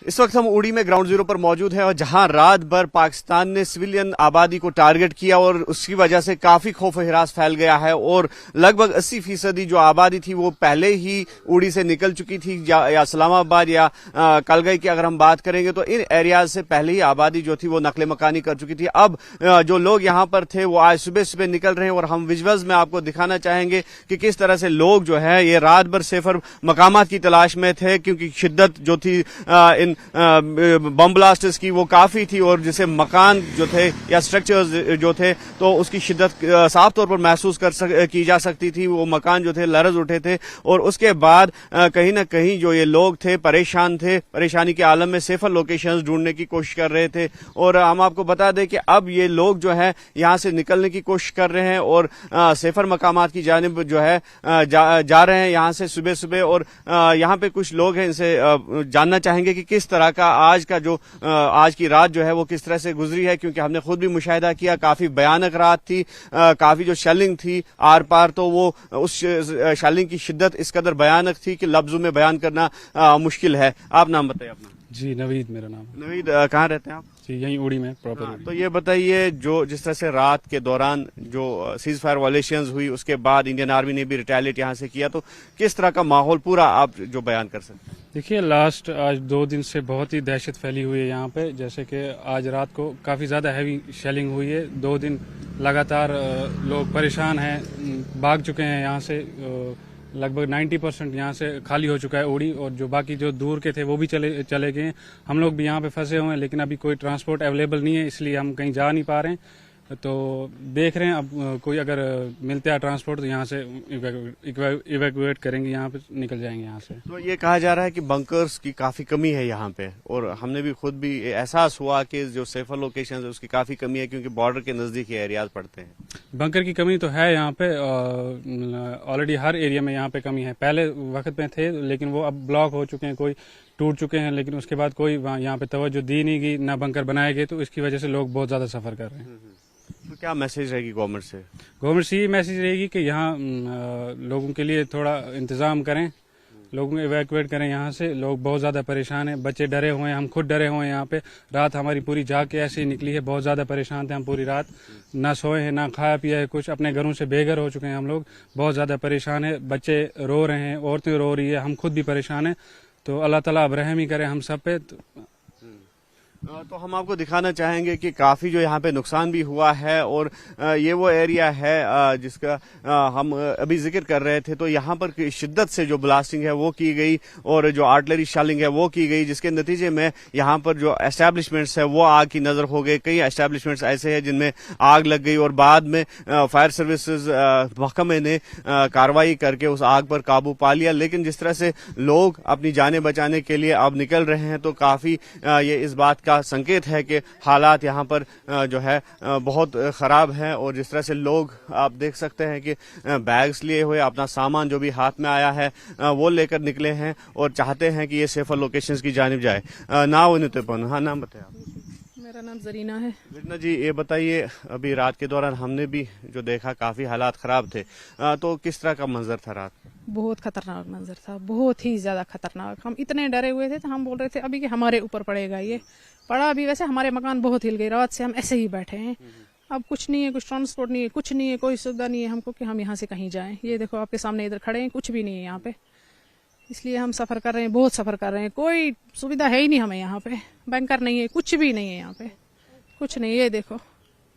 इस वक्त हम उड़ी में ग्राउंड जीरो पर मौजूद हैं और जहां रात भर पाकिस्तान ने सिविलियन आबादी को टारगेट किया और उसकी वजह से काफी खौफ हिरास फैल गया है और लगभग 80% जो आबादी थी वो पहले ही उड़ी से निकल चुकी थी या इस्लामाबाद या कलगई की अगर हम बात करेंगे तो इन एरियाज से पहले ही आबादी जो थी वो नकले मकानी कर चुकी थी। अब जो लोग यहाँ पर थे वो आज सुबह सुबह निकल रहे हैं और हम विजुअल्स में आपको दिखाना चाहेंगे कि किस तरह से लोग जो है ये रात भर सेफर मकामात की तलाश में थे, क्योंकि शिद्दत जो थी इन बम ब्लास्टर्स की वो काफी थी और जिसे मकान जो थे या स्ट्रक्चर्स जो थे तो उसकी शिद्दत साफ तौर पर महसूस की जा सकती थी। वो मकान जो थे लरज उठे थे और उसके बाद कहीं ना कहीं जो ये लोग थे परेशान थे, परेशानी के आलम में सेफर लोकेशंस ढूंढने की कोशिश कर रहे थे। और हम आपको बता दें कि अब ये लोग जो है यहाँ से निकलने की कोशिश कर रहे हैं और सेफर मकामात की जानिब जो है जा रहे हैं यहाँ से सुबह सुबह। और यहाँ पे कुछ लोग हैं, इनसे जानना चाहेंगे कि किस तरह का आज की रात जो है वो किस तरह से गुजरी है, क्योंकि हमने खुद भी मुशाहिदा किया, काफी भयानक रात थी, काफी जो शेलिंग थी आर पार, तो वो उस शेलिंग की शिद्दत इस कदर भयानक थी कि लफ्जों में बयान करना मुश्किल है। आप नाम बताइए अपना। जी नवीद मेरा नाम। नवीद, कहाँ रहते हैं आप? जी यहीं उड़ी में प्रॉपर। तो ये बताइए, जो जिस तरह से रात के दौरान जो सीज फायर वायलेशंस हुई उसके बाद इंडियन आर्मी ने भी रिटेलिएट यहाँ से किया, तो किस तरह का माहौल पूरा आप जो बयान कर सकते हैं? देखिए आज 2 दिन से बहुत ही दहशत फैली हुई है यहाँ पे। जैसे कि आज रात को काफ़ी ज़्यादा हैवी शेलिंग हुई है। 2 दिन लगातार लोग परेशान हैं, भाग चुके हैं यहाँ से। लगभग 90% यहाँ से खाली हो चुका है उड़ी, और जो बाकी जो दूर के थे वो भी चले गए हैं। हम लोग भी यहाँ पे फंसे हुए हैं, लेकिन अभी कोई ट्रांसपोर्ट अवेलेबल नहीं है, इसलिए हम कहीं जा नहीं पा रहे हैं। तो देख रहे हैं अब कोई अगर मिलता है ट्रांसपोर्ट तो यहाँ से इवैक्यूएट करेंगे, यहाँ पे निकल जाएंगे यहाँ से। तो ये कहा जा रहा है कि बंकर्स की काफी कमी है यहाँ पे, और हमने भी खुद भी एहसास हुआ कि जो सेफर लोकेशन है उसकी काफी कमी है, क्योंकि बॉर्डर के नजदीक एरियाज पड़ते हैं। बंकर की कमी तो है यहाँ पे, ऑलरेडी हर एरिया में यहाँ पे कमी है। पहले वक्त में थे लेकिन वो अब ब्लॉक हो चुके हैं, कोई टूट चुके हैं, लेकिन उसके बाद कोई यहाँ पे तवज्जो दी नहीं गई, ना बंकर बनाए गए, तो इसकी वजह से लोग बहुत ज्यादा सफर कर रहे हैं। तो क्या मैसेज रहेगी गवर्नमेंट से? गवर्नमेंट से ये मैसेज रहेगी कि यहाँ लोगों के लिए थोड़ा इंतजाम करें, लोगों को इवैक्यूएट करें यहाँ से। लोग बहुत ज़्यादा परेशान हैं, बच्चे डरे हुए हैं, हम खुद डरे हुए हैं। यहाँ पे रात हमारी पूरी जाग के ऐसे ही निकली है, बहुत ज़्यादा परेशान थे हम पूरी रात, ना सोए हैं ना खाया पिया है कुछ, अपने घरों से बेघर हो चुके हैं हम लोग, बहुत ज़्यादा परेशान है। बच्चे रो रहे हैं, औरतें रो रही है, हम खुद भी परेशान हैं। तो अल्लाह ताला अब रहम ही करे हम सब पे। तो हम आपको दिखाना चाहेंगे कि काफी जो यहाँ पे नुकसान भी हुआ है, और ये वो एरिया है जिसका हम अभी जिक्र कर रहे थे। तो यहाँ पर शिद्दत से जो ब्लास्टिंग है वो की गई और जो आर्टिलरी शेलिंग है वो की गई, जिसके नतीजे में यहाँ पर जो एस्टेब्लिशमेंट्स है वो आग की नजर हो गए। कई एस्टेब्लिशमेंट्स ऐसे हैं जिनमें आग लग गई और बाद में फायर सर्विसेज महकमे ने कार्रवाई करके उस आग पर काबू पा लिया। लेकिन जिस तरह से लोग अपनी जानें बचाने के लिए अब निकल रहे हैं, तो काफी ये इस बात का संकेत है कि हालात यहाँ पर जो है बहुत खराब हैं। और जिस तरह से लोग आप देख सकते हैं कि बैग्स लिए हुए अपना सामान जो भी हाथ में आया है वो लेकर निकले हैं और चाहते हैं कि ये सेफर लोकेशंस की जानिब जाए। हाँ, नाम बताएं आप। मेरा नाम जरीना है। जरीना जी, ये बताइए, अभी रात के दौरान हमने भी जो देखा काफी हालात खराब थे, तो किस तरह का मंजर था रात? बहुत खतरनाक मंजर था, बहुत ही ज्यादा खतरनाक। हम इतने डरे हुए थे तो हम बोल रहे थे अभी कि हमारे ऊपर पड़ेगा, ये पड़ा अभी। वैसे हमारे मकान बहुत हिल गए, रात से हम ऐसे ही बैठे हैं। अब कुछ नहीं है, कुछ ट्रांसपोर्ट नहीं है, कुछ नहीं है, कोई सुविधा नहीं है हमको कि हम यहाँ से कहीं जाएं। ये देखो आपके सामने इधर खड़े हैं, कुछ भी नहीं है यहाँ पे, इसलिए हम सफर कर रहे हैं, बहुत सफर कर रहे हैं। कोई सुविधा है ही नहीं हमें यहाँ पे, बैंकर नहीं है, कुछ भी नहीं है यहाँ पे, कुछ नहीं। ये देखो,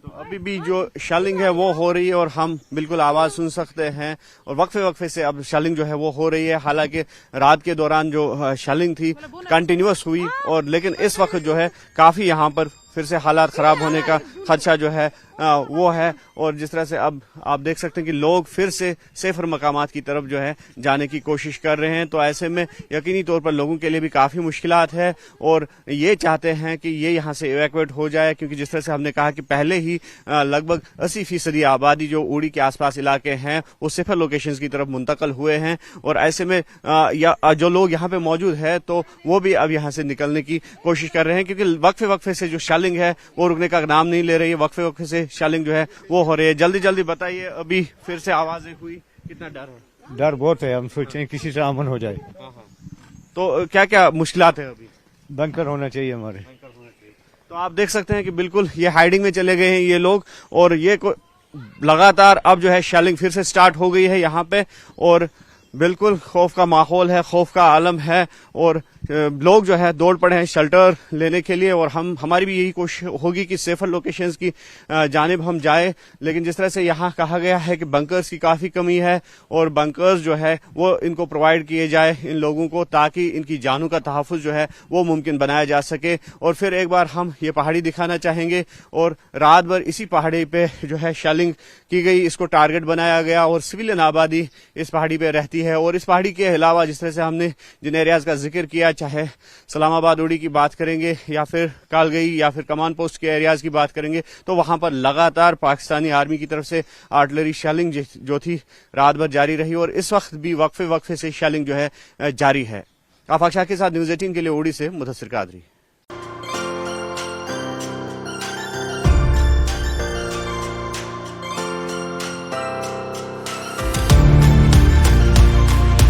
तो अभी भी जो शेलिंग है वो हो रही है और हम बिल्कुल आवाज सुन सकते हैं, और वक्फे वक्फे से अब शेलिंग जो है वो हो रही है। हालांकि रात के दौरान जो शेलिंग थी कंटिन्यूअस हुई, और लेकिन इस वक्त जो है काफी यहाँ पर फिर से हालात खराब होने का खदशा जो है वो है। और जिस तरह से अब आप देख सकते हैं कि लोग फिर से सेफर मकामात की तरफ जो है जाने की कोशिश कर रहे हैं, तो ऐसे में यकीनी तौर पर लोगों के लिए भी काफ़ी मुश्किलात है और ये चाहते हैं कि ये यहाँ से इवैक्यूएट हो जाए, क्योंकि जिस तरह से हमने कहा कि पहले ही लगभग 80% आबादी जो उड़ी के आसपास इलाके हैं वो सेफर लोकेशंस की तरफ मुंतकल हुए हैं। और ऐसे में जो लोग यहाँ पे मौजूद है तो वो भी अब यहाँ से निकलने की कोशिश कर रहे हैं, क्योंकि वक्फे वक्फे से जो शेलिंग है वो रुकने का नाम नहीं ले रही है। वक्फे वक्फे से शेलिंग जो है वो हो रही है। जल्दी जल्दी बताइए, अभी फिर से आवाजें हुई, कितना डर है? डर बहुत है, हम सोचते हैं किसी से अमन हो जाए। तो क्या क्या मुश्किलात है अभी? बंकर होना चाहिए हमारे। तो आप देख सकते हैं कि बिल्कुल ये हाइडिंग में चले गए हैं ये लोग, और ये लगातार अब जो है शेलिंग फिर से स्टार्ट हो गई है यहाँ पे, और बिल्कुल खौफ का माहौल है, खौफ का आलम है, और लोग जो है दौड़ पड़े हैं शेल्टर लेने के लिए। और हमारी भी यही कोशिश होगी कि सेफर लोकेशंस की जानिब हम जाए, लेकिन जिस तरह से यहाँ कहा गया है कि बंकर्स की काफ़ी कमी है, और बंकर्स जो है वो इनको प्रोवाइड किए जाए इन लोगों को, ताकि इनकी जानों का तहफ़्फ़ुज़ जो है वो मुमकिन बनाया जा सके। और फिर एक बार हम ये पहाड़ी दिखाना चाहेंगे, और रात भर इसी पहाड़ी पे जो है शेलिंग की गई, इसको टारगेट बनाया गया, और सिविलियन आबादी इस पहाड़ी पे रहती है। और इस पहाड़ी के अलावा जिस तरह से हमने जिन एरियाज़ का जिक्र किया, चाहे सलामाबाद उड़ी की बात करेंगे, या फिर कालगई, या फिर कमान पोस्ट के एरियाज की बात करेंगे, तो वहां पर लगातार पाकिस्तानी आर्मी की तरफ से आर्टिलरी शेलिंग जो थी रात भर जारी रही, और इस वक्त भी वक्फे वक्फे से शेलिंग जो है जारी है। आफाक शाह के साथ न्यूज़ 18 के लिए उड़ी से मुदस्सिर कादरी।